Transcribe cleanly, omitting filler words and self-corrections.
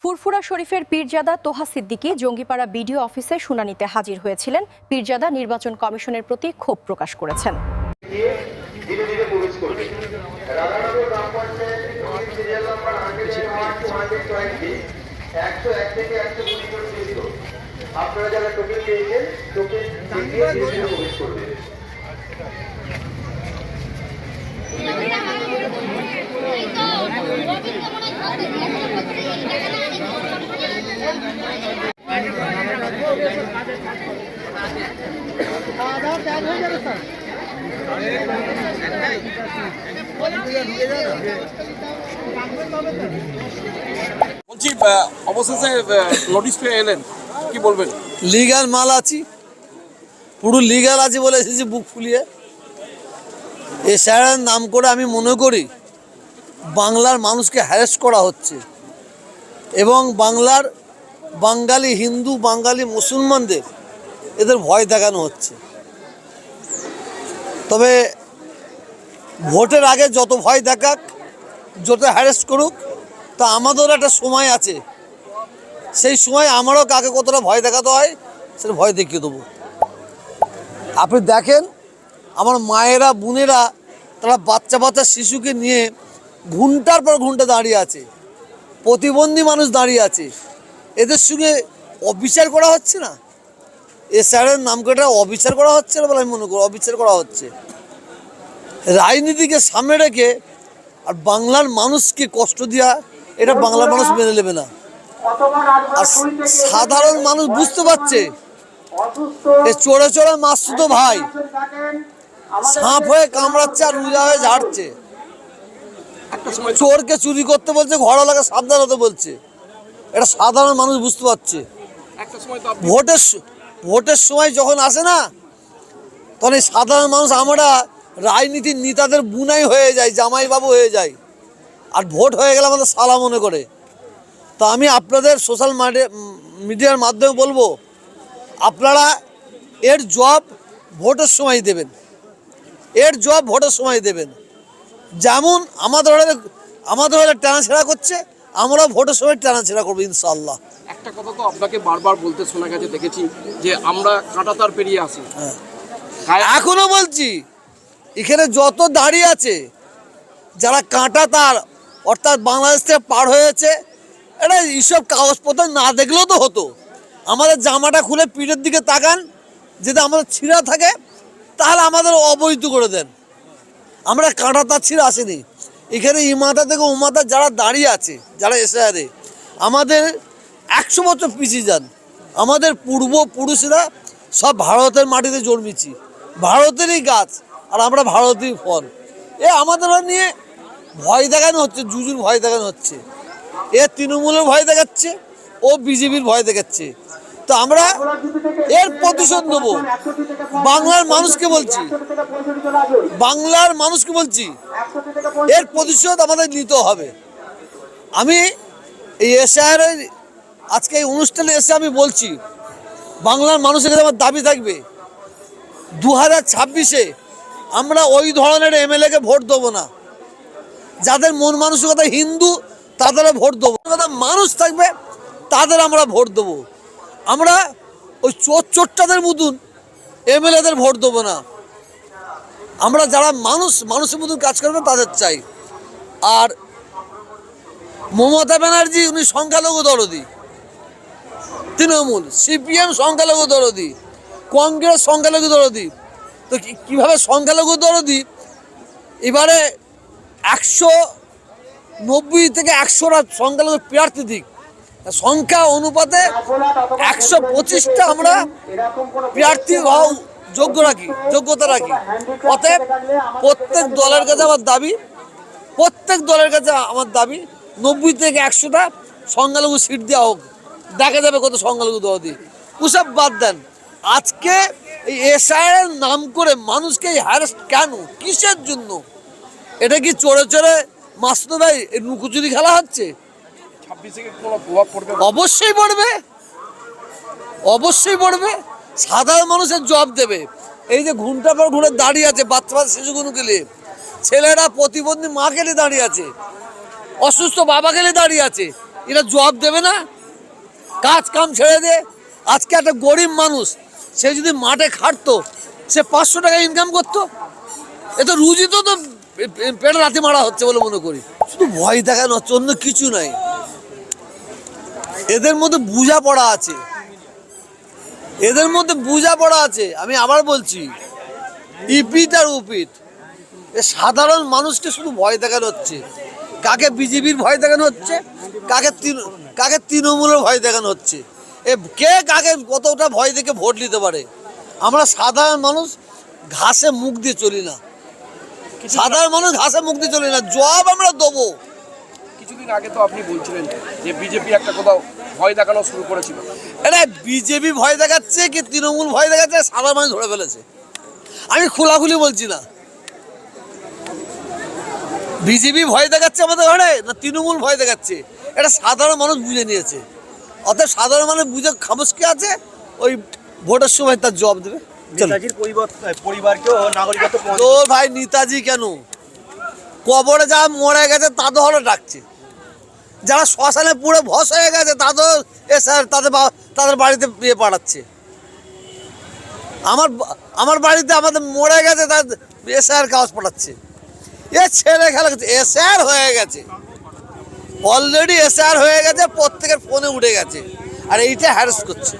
ফুরফুরা শরীফের পীরজাদা তোহা সিদ্দিকী জঙ্গিপাড়া বিডিও অফিসে শুনানিতে হাজির হয়েছিলেন। পীরজাদা নির্বাচন কমিশনের প্রতি ক্ষোভ প্রকাশ করেছেন। বলছি অবশেষে নোটিশ পেয়ে এলেন, কি বলবেন? লিগাল মাল আছি, পুরো লিগাল আছে বলে এসেছি বুক ফুলিয়ে। এ স্যারের নাম করে আমি মনে করি বাংলার মানুষকে হ্যারাস করা হচ্ছে এবং বাংলার বাঙালি হিন্দু বাঙালি মুসলমানদের এদের ভয় দেখানো হচ্ছে। তবে ভোটের আগে যত ভয় দেখাক, যত হ্যারাস করুক, তা আমাদেরও একটা সময় আছে, সেই সময় আমারও কাকে কতটা ভয় দেখাতে হয় সেটা ভয় দেখিয়ে দেবো। আপনি দেখেন আমার মায়েরা বোনেরা তারা বাচ্চা বাচ্চা শিশুকে নিয়ে ঘন্টার পর ঘন্টা দাঁড়িয়ে আছে, প্রতিবন্ধী মানুষ দাঁড়িয়ে আছে, এদের সঙ্গে অবিচার করা হচ্ছে না? এ স্যারের নাম করে অবিচার করা হচ্ছে না বলে আমি মনে করি অবিচার করা হচ্ছে। রাজনীতিকে সামনে রেখে আর বাংলার মানুষকে কষ্ট দেওয়া, এটা বাংলার মানুষ মেনে নেবে না। আর সাধারণ মানুষ বুঝতে পারছে এ চোরে চোরে মাসুতো ভাই সাপ হয়ে কামড়াচ্ছে আর উজা হয়ে ঝাড়ছে। চোরকে চুরি করতে বলছে, ঘরওয়ালাকে সাবধান হতে বলছে, এটা সাধারণ মানুষ বুঝতে পারছে। ভোটের সময় যখন আসে না, তখন এই সাধারণ মানুষ আমরা রাজনীতির নেতাদের বুনাই হয়ে যায়, জামাইবাবু হয়ে যায়, আর ভোট হয়ে গেলে আমাদের সালা মনে করে। তো আমি আপনাদের সোশ্যাল মিডিয়ার মাধ্যমে বলবো, আপনারা এর জবাব ভোটের সময় দেবেন, এর জবাব ভোটের সময় দেবেন। যেমন আমাদের হলে টানাছেড়া করছে, আমরাও ভোটের সময় টানাছেড়া করবো ইনশাআল্লাহ। একটা কথা তো আপনাকে বারবার বলতে শোনা গেছে, দেখেছি যে আমরা কাঁটাতার পেরিয়ে আসি। এখনো বলছি, এখানে যত দাঁড়িয়ে আছে যারা কাঁটাতার অর্থাৎ বাংলাদেশ থেকে পার হয়েছে, এটা এইসব কাগজপত্র না দেখলেও তো হতো। আমাদের জামাটা খুলে পিঠের দিকে তাকান, যদি আমাদের ছিঁড়া থাকে তাহলে আমাদের অবৈধ করে দেন। আমরা কাঁটাতার ছিঁড়ে আসিনি। এখানে ইমাতা থেকে উমাতা যারা দাঁড়িয়ে আছে, যারা এসআরে, আমাদের 100 বছর পিছিয়ে যান। আমাদের পূর্বপুরুষরা সব ভারতের মাটিতে জন্মেছি, ভারতেরই গাছ আর আমরা ভারতেরই ফল। আমাদের নিয়ে ভয় দেখানো হচ্ছে, জুজুর ভয় দেখানো হচ্ছে। তৃণমূলের ভয় দেখাচ্ছে, ও বিজেপির ভয় দেখাচ্ছে। তো আমরা এর প্রতিশোধ নেব। বাংলার মানুষকে বলছি, এর প্রতিশোধ আমাদের নিতে হবে। আমি এই এসআইআর আজকে এই অনুষ্ঠানে এসে আমি বলছি, বাংলার মানুষের কাছে আমার দাবি থাকবে, 2026-এ আমরা ওই ধরনের এমএলএকে ভোট দেবো না। যাদের মন মানসিকতা হিন্দু তাদের ভোট দেবো, মানুষ থাকবে তাদের আমরা ভোট দেবো। আমরা ওই চোরটাদের মতন এমএলএদের ভোট দেবো না। আমরা যারা মানুষের মতন কাজ করবে তাদের চাই। আর মমতা ব্যানার্জি উনি সংখ্যালঘু দরদি, তৃণমূল সিপিএম সংখ্যালঘু দরদি, কংগ্রেস সংখ্যালঘু দরদি। তো কীভাবে সংখ্যালঘু দরদি এবারে 190 থেকে 100টা সংখ্যালঘু প্রার্থী দিক, সংখ্যা অনুপাতে 125টা আমরা প্রার্থী হওয়া যোগ্যতা রাখি। অতএব প্রত্যেক দলের কাছে আমার দাবি 90 থেকে 100টা সংখ্যালঘু সিট দেওয়া হোক, দেখা যাবে কত সংখ্যালঘু দরদি। ওসব বাদ দেন, আজকে এই এসআইআর নাম করে মানুষকে হ্যারাস কেন, কিসের জন্য? এটা কি চোরে চোরে মাসুদ ভাই লুকোচুরি খেলা হচ্ছে? অবশ্যই পড়বে। সাধারণ মানুষের জবাব দেবে। এই যে ঘন্টা পর ঘুরে দাঁড়িয়ে আছে বাচ্চা শিশুগুলোকে নিয়ে, ছেলেরা প্রতিবন্ধী মাকে নিয়ে দাঁড়িয়ে আছে, অসুস্থ বাবাকে নিয়ে দাঁড়িয়ে আছে, এরা জবাব দেবে না? কাজ কাম ছেড়ে দে। আজকে একটা গরিব মানুষ সে যদি মাঠে খাটতো, সে 500 টাকা ইনকাম করতো। এ তো রুজি তো পেটে লাথি মারা হচ্ছে বলে মনে করি। শুধু ভয় দেখানো হচ্ছে, অন্য কিছু নাই। এদের মধ্যে বোঝাপড়া আছে, এদের মধ্যে বোঝাপড়া আছে। আমি আবার বলছি, ইপিট আর উপিট। সাধারণ মানুষকে শুধু ভয় দেখানো হচ্ছে। কাকে বিজেপির ভয় দেখানো হচ্ছে, কাকে তৃণমূলের ভয় দেখানো হচ্ছে। কে কাকে কতটা ভয় দেখে ভোট নিতে পারে। আমরা সাধারণ মানুষ ঘাসে মুখ দিয়ে চলি না, সাধারণ মানুষ ঘাসে মুখ দিয়ে চলি না। জবাব আমরা দেবো। কিছুদিন আগে তো আপনি বলছিলেন যে বিজেপি একটা কোথাও ভয় দেখানো শুরু করেছিল। এটা বিজেপি ভয় দেখাচ্ছে কি তৃণমূল ভয় দেখাচ্ছে, সাধারণ মানুষ ধরে ফেলেছে। আমি খোলাখুলি বলছি না, বিজেপি ভয় দেখাচ্ছে আমাদের ঘরে না তৃণমূল ভয় দেখাচ্ছে, এটা সাধারণ মানুষ বুঝে নিয়েছে। অর্থাৎ সাধারণ মানুষ বুঝে খামোশকি আছে, ওই ভোটের সময় তার জবাব দেবে। পরিবারকেও নাগরিকত্ব তো ভাই নেতাজি কেন, কবরে যারা মরে গেছে তাদের হলো ডাকছে, যারা শ্মশানে পুরো ভস হয়ে গেছে তাদের স্যার তাদের বাড়িতে বিয়ে পাঠাচ্ছে। আমার বাড়িতে আমাদের মরে গেছে তাদের এসআর কাগজ পাঠাচ্ছে। এ ছেলে খেলা করছে, এসআর হয়ে গেছে, অলরেডি এসআর হয়ে গেছে, প্রত্যেকের ফোনে উঠে গেছে, আর এইটা হ্যারাস করছে।